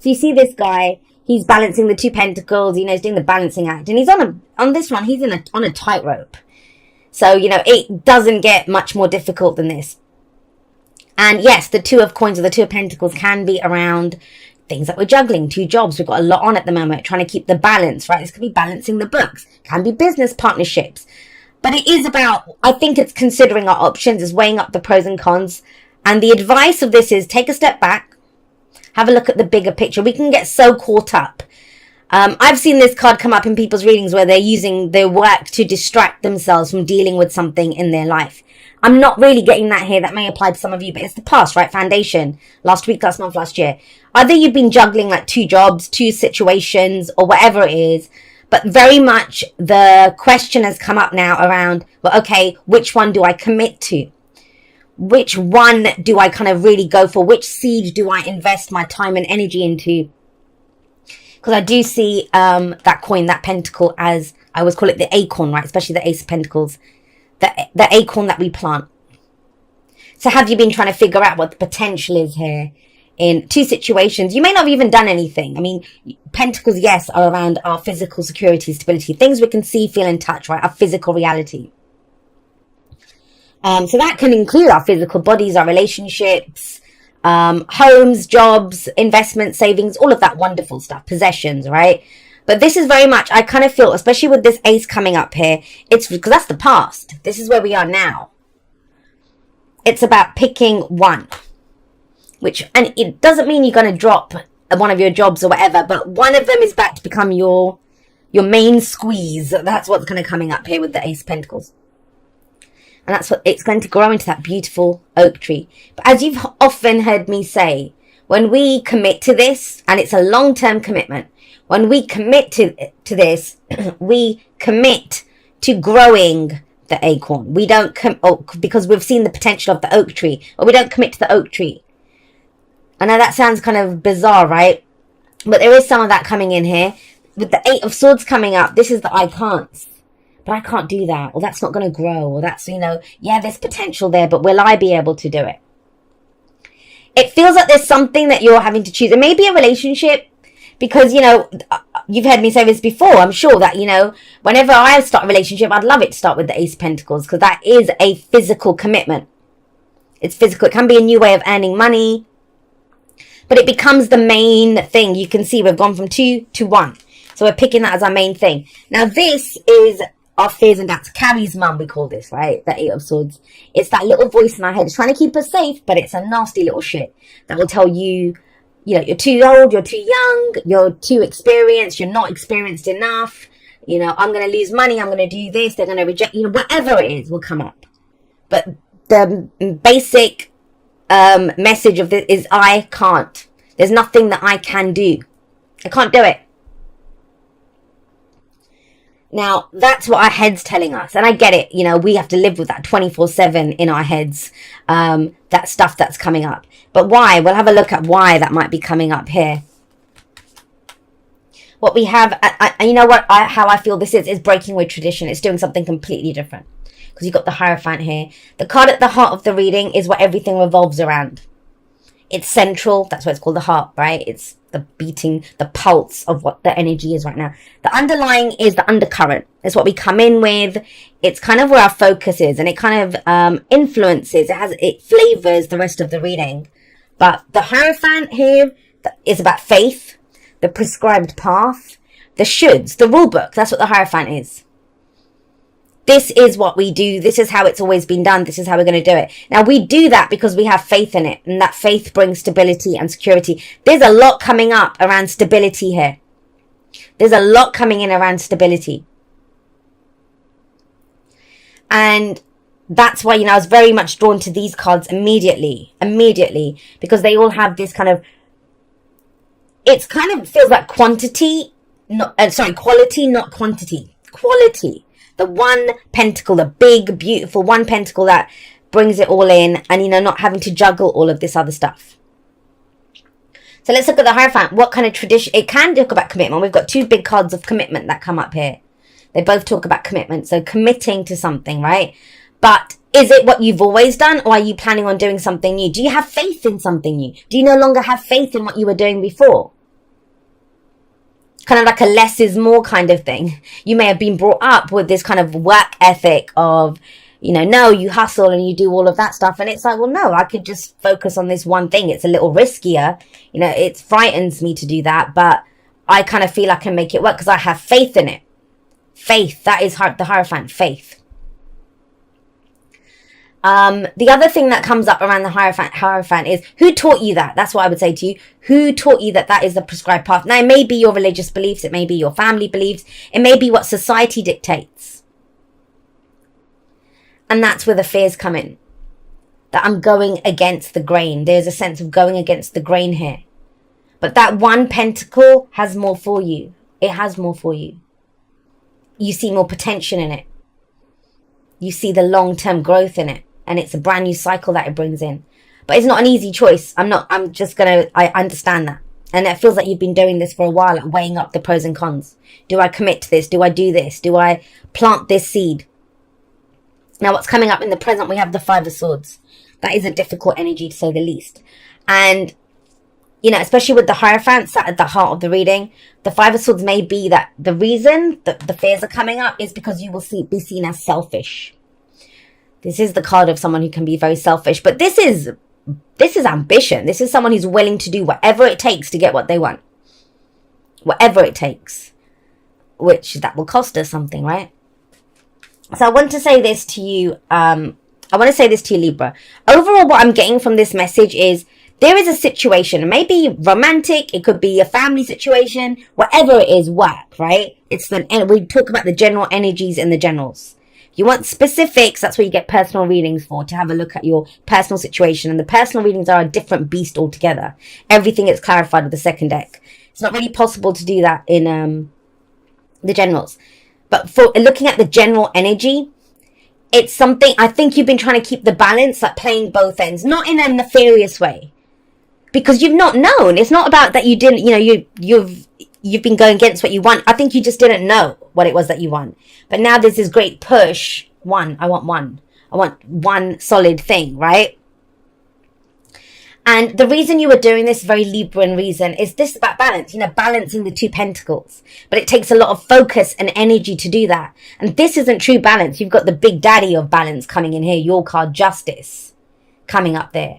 So you see this guy, he's balancing the 2 pentacles, he's doing the balancing act. And he's on this one, he's on a tightrope. So, it doesn't get much more difficult than this. And yes, the 2 of coins or the 2 of pentacles can be around things that we're juggling, 2 jobs. We've got a lot on at the moment, trying to keep the balance, right? This could be balancing the books, can be business partnerships. But it is about, I think it's considering our options, is weighing up the pros and cons. And the advice of this is take a step back, have a look at the bigger picture. We can get so caught up. I've seen this card come up in people's readings where they're using their work to distract themselves from dealing with something in their life. I'm not really getting that here. That may apply to some of you, but it's the past, right? Foundation. Last week, last month, last year. Either you've been juggling like 2 jobs, 2 situations, or whatever it is. But very much the question has come up now around, well, okay, which one do I commit to? Which one do I kind of really go for? Which seed do I invest my time and energy into? Because I do see that coin, that pentacle, as I always call it the acorn, right? Especially the Ace of Pentacles. The acorn that we plant. So have you been trying to figure out what the potential is here in 2 situations? You may not have even done anything. I mean, pentacles, yes, are around our physical security, stability. Things we can see, feel, and touch, right? Our physical reality. So that can include our physical bodies, our relationships, homes, jobs, investments, savings, all of that wonderful stuff, possessions, right? But this is very much, I kind of feel, especially with this ace coming up here, it's because that's the past. This is where we are now. It's about picking one. And it doesn't mean you're going to drop one of your jobs or whatever, but one of them is back to become your main squeeze. That's what's kind of coming up here with the Ace of Pentacles. And that's what it's going to grow into, that beautiful oak tree. But as you've often heard me say, when we commit to this, and it's a long-term commitment, when we commit to this, we commit to growing the acorn. We don't because we've seen the potential of the oak tree, or we don't commit to the oak tree. I know that sounds kind of bizarre, right? But there is some of that coming in here. With the 8 of Swords coming up, this is the I can'ts. But I can't do that, or that's not going to grow, or that's, yeah, there's potential there, but will I be able to do it? It feels like there's something that you're having to choose. It may be a relationship, because, you've heard me say this before. I'm sure that, whenever I start a relationship, I'd love it to start with the Ace of Pentacles, because that is a physical commitment. It's physical. It can be a new way of earning money, but it becomes the main thing. You can see we've gone from 2 to 1. So we're picking that as our main thing. Now, this is our fears and doubts. Carrie's mum, we call this, right? The 8 of Swords. It's that little voice in our head. It's trying to keep us safe, but it's a nasty little shit that will tell you, you're too old, you're too young, you're too experienced, you're not experienced enough. I'm going to lose money, I'm going to do this, they're going to reject, whatever it is will come up. But the basic message of this is I can't. There's nothing that I can do. I can't do it. Now, that's what our head's telling us. And I get it. We have to live with that 24/7 in our heads. That stuff that's coming up. But why? We'll have a look at why that might be coming up here. What we have, how I feel this is breaking with tradition. It's doing something completely different. Because you've got the Hierophant here. The card at the heart of the reading is what everything revolves around. It's central. That's why it's called the heart, right? It's the beating, the pulse of what the energy is right now. The underlying is the undercurrent. It's what we come in with. It's kind of where our focus is, and it kind of influences. It flavors the rest of the reading. But the Hierophant here is about faith, the prescribed path, the shoulds, the rule book. That's what the Hierophant is. This is what we do. This is how it's always been done. This is how we're going to do it. Now, we do that because we have faith in it. And that faith brings stability and security. There's a lot coming up around stability here. There's a lot coming in around stability. And that's why, I was very much drawn to these cards immediately. Because they all have this kind of... It kind of feels like quality, not quantity. Quality. The one pentacle, the big, beautiful one pentacle that brings it all in, and, not having to juggle all of this other stuff. So let's look at the Hierophant. What kind of tradition? It can talk about commitment. We've got 2 big cards of commitment that come up here. They both talk about commitment. So committing to something, right? But is it what you've always done, or are you planning on doing something new? Do you have faith in something new? Do you no longer have faith in what you were doing before? kind of like a less is more kind of thing. You may have been brought up with this kind of work ethic of, you know, no, you hustle and you do all of that stuff. And it's like, well, no, I could just focus on this one thing. It's a little riskier. You know, it frightens me to do that, but I kind of feel I can make it work because I have faith in it. Faith, that is the Hierophant, faith. The other thing that comes up around the Hierophant is, who taught you that? That's what I would say to you. Who taught you that that is the prescribed path? Now, it may be your religious beliefs. It may be your family beliefs. It may be what society dictates. And that's where the fears come in. That I'm going against the grain. There's a sense of going against the grain here. But that one pentacle has more for you. It has more for you. You see more potential in it. You see the long-term growth in it. And it's a brand new cycle that it brings in. But it's not an easy choice. I understand that. And it feels like you've been doing this for a while, like weighing up the pros and cons. Do I commit to this? Do I do this? Do I plant this seed? Now, what's coming up in the present, we have the Five of Swords. That is a difficult energy, to say the least. And, you know, especially with the Hierophant sat at the heart of the reading, the Five of Swords may be that the reason that the fears are coming up is because you will be seen as selfish. This is the card of someone who can be very selfish. But this is ambition. This is someone who's willing to do whatever it takes to get what they want. Whatever it takes. Which, that will cost us something, right? So I want to say this to you, Libra. Overall, what I'm getting from this message is there is a situation. It may be romantic. It could be a family situation. Whatever it is, work, right? We talk about the general energies and the generals. If you want specifics, that's where you get personal readings for, to have a look at your personal situation. And the personal readings are a different beast altogether. Everything is clarified with the second deck. It's not really possible to do that in the generals. But for looking at the general energy, it's something, I think you've been trying to keep the balance, like playing both ends, not in a nefarious way. Because you've not known. It's not about that you didn't, you know, you've been going against what you want. I think you just didn't know what it was that you want. But now there's this great push. I want one solid thing, right? And the reason you were doing this, very Libran reason, is this about balance, you know, balancing the two pentacles. But it takes a lot of focus and energy to do that. And this isn't true balance. You've got the big daddy of balance coming in here, your card, Justice, coming up there.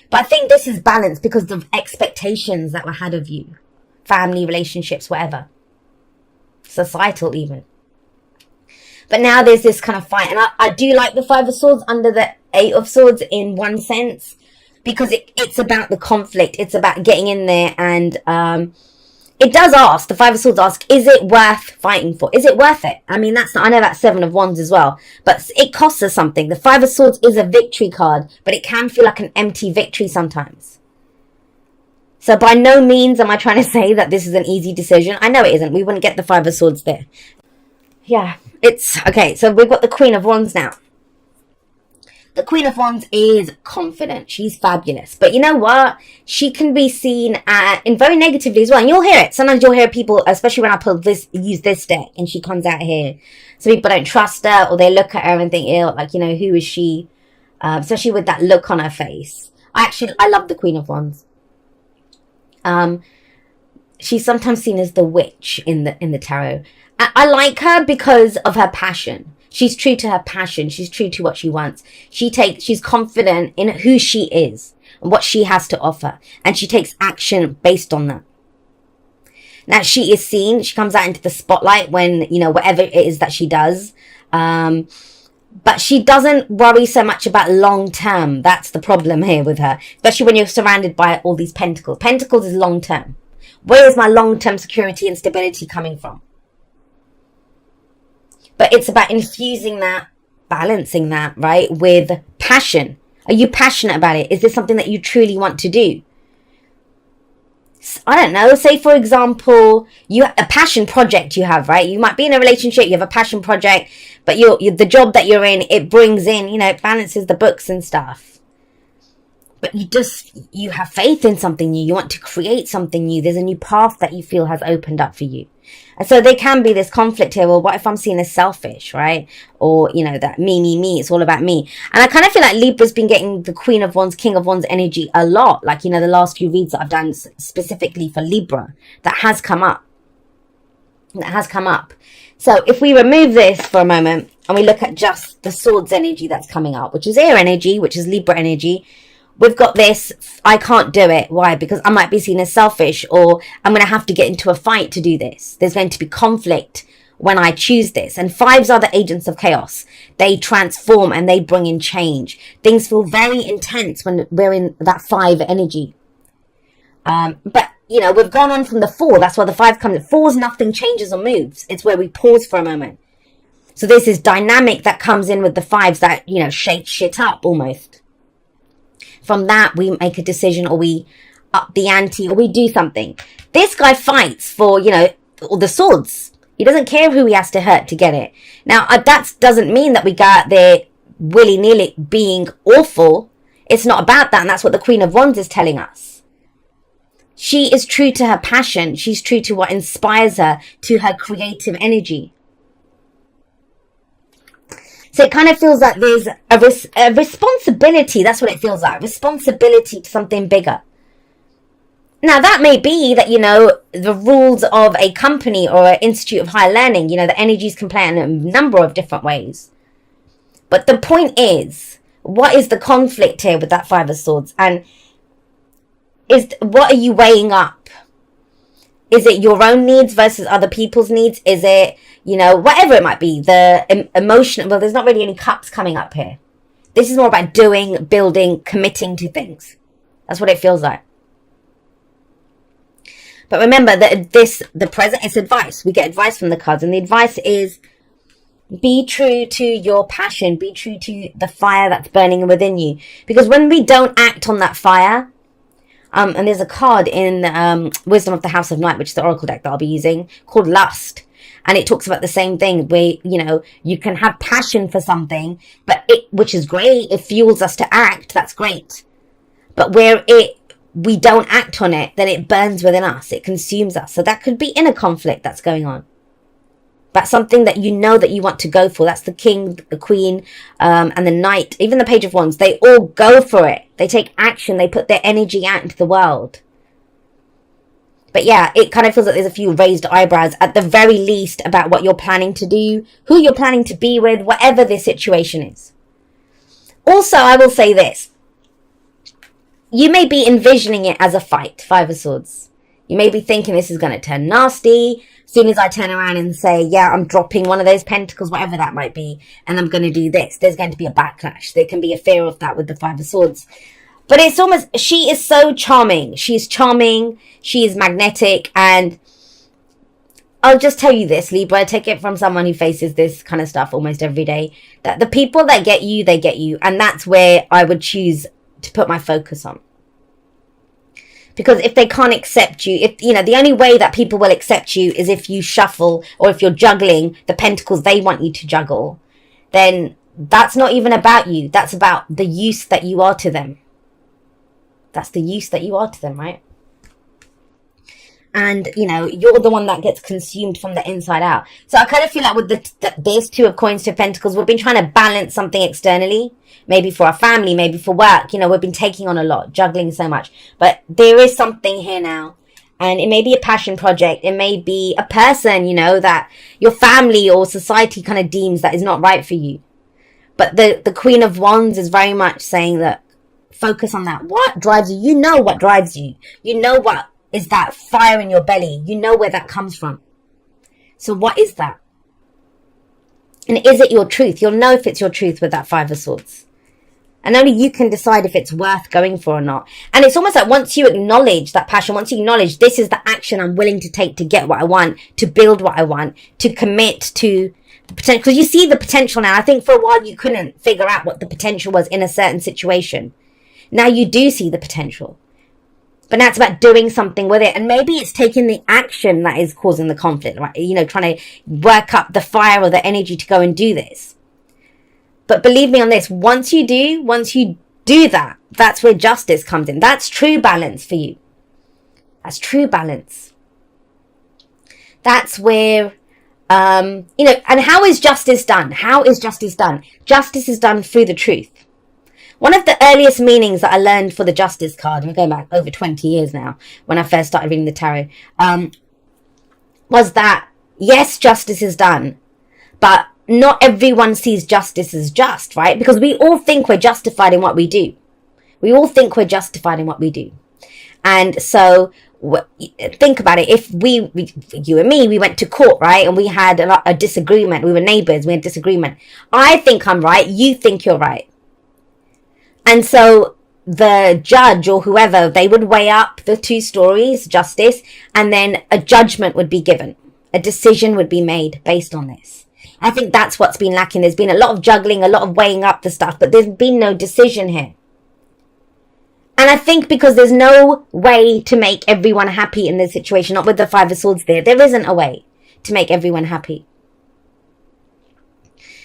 But I think this is balance because of expectations that were had of you. Family, relationships, whatever. Societal even. But now there's this kind of fight. And I do like the Five of Swords under the Eight of Swords in one sense. Because it's about the conflict. It's about getting in there. And it does ask, the Five of Swords ask, is it worth fighting for? Is it worth it? I mean, I know that's Seven of Wands as well. But it costs us something. The Five of Swords is a victory card. But it can feel like an empty victory sometimes. So by no means am I trying to say that this is an easy decision. I know it isn't. We wouldn't get the Five of Swords there. Yeah, okay. So we've got the Queen of Wands now. The Queen of Wands is confident. She's fabulous. But you know what? She can be seen in very negatively as well. And you'll hear it. Sometimes you'll hear people, especially when I use this deck and she comes out here. Some people don't trust her or they look at her and think, ew, like, you know, who is she? Especially with that look on her face. I love the Queen of Wands. She's sometimes seen as the witch in the tarot. I like her because of her passion. She's true to her passion. She's true to what she wants. She's confident in who she is and what she has to offer. And she takes action based on that. Now, she is seen. She comes out into the spotlight when, you know, whatever it is that she does. But she doesn't worry so much about long term. That's the problem here with her. Especially when you're surrounded by all these pentacles. Pentacles is long term. Where is my long term security and stability coming from? But it's about infusing that, balancing that, right, with passion. Are you passionate about it? Is this something that you truly want to do? I don't know. Say, for example, a passion project you have, right? You might be in a relationship, you have a passion project, but the job that you're in, it brings in, you know, it balances the books and stuff. But you have faith in something new. You want to create something new. There's a new path that you feel has opened up for you. And so there can be this conflict here. Well, what if I'm seen as selfish, right? Or, you know, that me, it's all about me. And I kind of feel like Libra's been getting the Queen of Wands, King of Wands energy a lot. Like, you know, the last few reads that I've done specifically for Libra, that has come up. that has come up. So if we remove this for a moment and we look at just the swords energy that's coming up, which is air energy, which is Libra energy, we've got this, I can't do it. Why? Because I might be seen as selfish, or I'm going to have to get into a fight to do this. There's going to be conflict when I choose this. And fives are the agents of chaos. They transform and they bring in change. Things feel very intense when we're in that 5 energy. But we've gone on from the 4. That's why the 5 comes. 4's nothing changes or moves. It's where we pause for a moment. So this is dynamic that comes in with the 5s that, shake shit up almost. From that, we make a decision, or we up the ante, or we do something. This guy fights for, all the swords. He doesn't care who he has to hurt to get it. Now, that doesn't mean that we go out there willy-nilly being awful. It's not about that, and that's what the Queen of Wands is telling us. She is true to her passion. She's true to what inspires her, to her creative energy. So it kind of feels like there's a responsibility. That's what it feels like. Responsibility to something bigger. Now, that may be that, the rules of a company or an institute of higher learning, the energies can play in a number of different ways. But the point is, what is the conflict here with that 5 of Swords? And what are you weighing up? Is it your own needs versus other people's needs? Is it, whatever it might be, the emotion? Well, there's not really any cups coming up here. This is more about doing, building, committing to things. That's what it feels like. But remember that the present is advice. We get advice from the cards, and the advice is be true to your passion. Be true to the fire that's burning within you. Because when we don't act on that fire, and there's a card in Wisdom of the House of Night, which is the Oracle deck that I'll be using, called Lust. And it talks about the same thing where, you can have passion for something, but which is great. It fuels us to act. That's great. But where we don't act on it, then it burns within us. It consumes us. So that could be inner conflict that's going on. But something that that you want to go for. That's the king, the queen, and the knight. Even the page of wands. They all go for it. They take action. They put their energy out into the world. But yeah, it kind of feels like there's a few raised eyebrows at the very least about what you're planning to do, who you're planning to be with, whatever the situation is. Also, I will say this. You may be envisioning it as a fight, 5 of Swords. You may be thinking this is going to turn nasty. As soon as I turn around and say, yeah, I'm dropping one of those pentacles, whatever that might be, and I'm going to do this, there's going to be a backlash. There can be a fear of that with the 5 of Swords. But it's almost, she is so charming. She's charming. She is magnetic. And I'll just tell you this, Libra, take it from someone who faces this kind of stuff almost every day, that the people that get you, they get you. And that's where I would choose to put my focus on. Because if they can't accept you, the only way that people will accept you is if you shuffle, or if you're juggling the pentacles they want you to juggle, then that's not even about you. That's about the use that you are to them. That's the use that you are to them, right? And, you're the one that gets consumed from the inside out. So I kind of feel like with this 2 of coins, 2 of pentacles, we've been trying to balance something externally. Maybe for our family, maybe for work. We've been taking on a lot, juggling so much. But there is something here now. And it may be a passion project. It may be a person, that your family or society kind of deems that is not right for you. But the Queen of Wands is very much saying that focus on that. What drives you? You know what drives you. You know what is that fire in your belly. You know where that comes from. So what is that? And is it your truth? You'll know if it's your truth with that 5 of Swords. And only you can decide if it's worth going for or not. And it's almost like once you acknowledge that passion, once you acknowledge this is the action I'm willing to take to get what I want, to build what I want, to commit to the potential. Because you see the potential now. I think for a while you couldn't figure out what the potential was in a certain situation. Now you do see the potential. But now it's about doing something with it. And maybe it's taking the action that is causing the conflict, right? Trying to work up the fire or the energy to go and do this. But believe me on this, once you do that, that's where justice comes in. That's true balance for you. That's true balance. That's where, and how is justice done? How is justice done? Justice is done through the truth. One of the earliest meanings that I learned for the Justice card, and we're going back over 20 years now, when I first started reading the tarot, was that, Yes, justice is done, but not everyone sees justice as just, right? Because we all think we're justified in what we do. We all think we're justified in what we do. And so think about it. If you and me, we went to court, right? And we had a disagreement. We were neighbors. We had disagreement. I think I'm right. You think you're right. And so the judge or whoever, they would weigh up the two stories, justice, and then a judgment would be given. A decision would be made based on this. I think that's what's been lacking. There's been a lot of juggling, a lot of weighing up the stuff, but there's been no decision here. And I think because there's no way to make everyone happy in this situation, not with the Five of Swords there isn't a way to make everyone happy.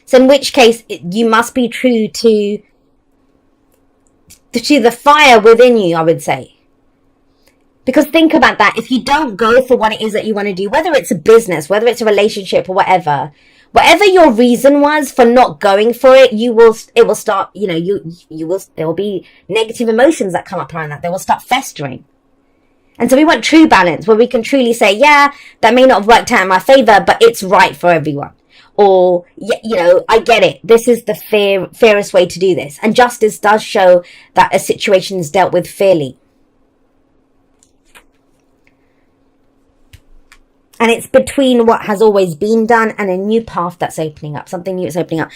So in which case, you must be true to the fire within you, I would say. Because think about that. If you don't go for what it is that you want to do, whether it's a business, whether it's a relationship or whatever your reason was for not going for it, it will start, there will be negative emotions that come up around that. They will start festering. And so we want true balance where we can truly say, yeah, that may not have worked out in my favor, but it's right for everyone. Or, I get it. This is the fairest way to do this. And justice does show that a situation is dealt with fairly. And it's between what has always been done and a new path that's opening up. Something new is opening up.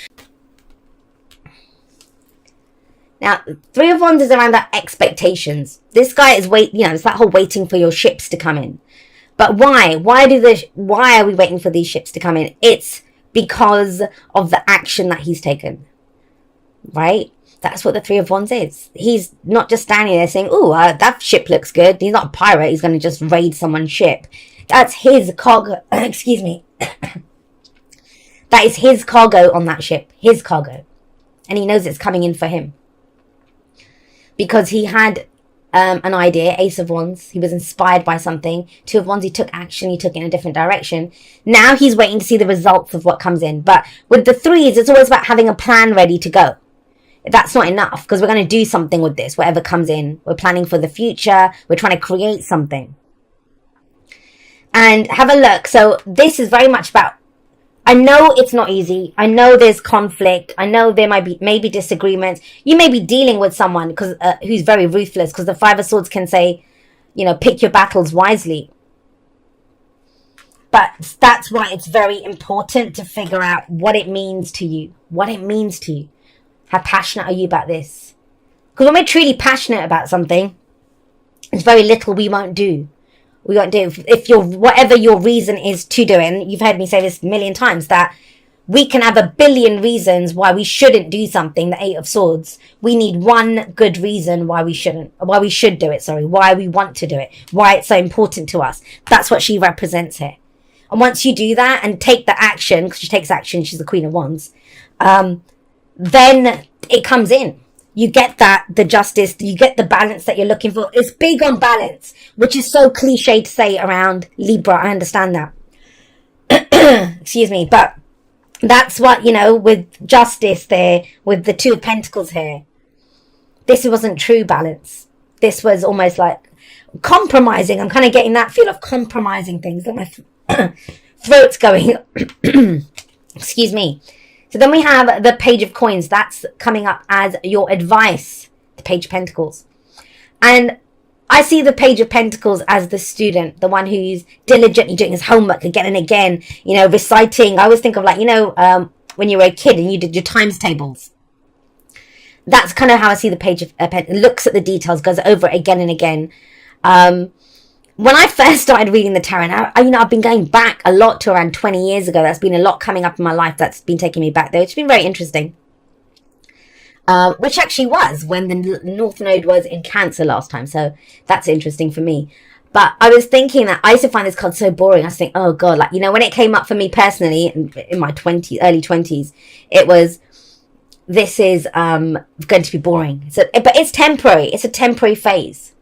Now, Three of Wands is around that expectations. This guy is it's that whole waiting for your ships to come in. But why? Why are we waiting for these ships to come in? It's because of the action that he's taken. Right? That's what the Three of Wands is. He's not just standing there saying, that ship looks good. He's not a pirate. He's going to just raid someone's ship. That's his cargo. Excuse me. That is his cargo on that ship. His cargo. And he knows it's coming in for him. Because he had an idea, Ace of Wands. He was inspired by something. Two of Wands, he took action. He took it in a different direction. Now he's waiting to see the results of what comes in. But with the threes, it's always about having a plan ready to go. That's not enough because we're going to do something with this, whatever comes in. We're planning for the future. We're trying to create something. And have a look. So this is very much about, I know it's not easy. I know there's conflict. I know there might be maybe disagreements. You may be dealing with someone who's very ruthless, because the Five of Swords can say, pick your battles wisely. But that's why it's very important to figure out what it means to you. What it means to you. How passionate are you about this? Because when we're truly passionate about something, there's very little we won't do. We won't do. If whatever your reason is to do it, and you've heard me say this a million times, that we can have a billion reasons why we shouldn't do something, the Eight of Swords. We need one good reason why we should do it, why we want to do it, why it's so important to us. That's what she represents here. And once you do that and take the action, because she takes action, she's the Queen of Wands, then it comes in. You get the justice, you get the balance that you're looking for. It's big on balance, which is so cliche to say around Libra. I understand that. Excuse me. But that's what, with justice there, with the Two of Pentacles here, this wasn't true balance. This was almost like compromising. I'm kind of getting that feel of compromising things. Look, my throat's going. Excuse me. So then we have the Page of Coins. That's coming up as your advice, the Page of Pentacles. And I see the Page of Pentacles as the student, the one who's diligently doing his homework again and again, reciting. I always think of when you were a kid and you did your times tables. That's kind of how I see the Page of Pentacles. Looks at the details, goes over it again and again. When I first started reading the tarot, I've been going back a lot to around 20 years ago. That's been a lot coming up in my life that's been taking me back there. It's been very interesting. Which actually was when the North Node was in Cancer last time. So that's interesting for me. But I was thinking that I used to find this card so boring. I was thinking, oh God, when it came up for me personally in my early 20s, it was, this is going to be boring. So, but it's temporary. It's a temporary phase.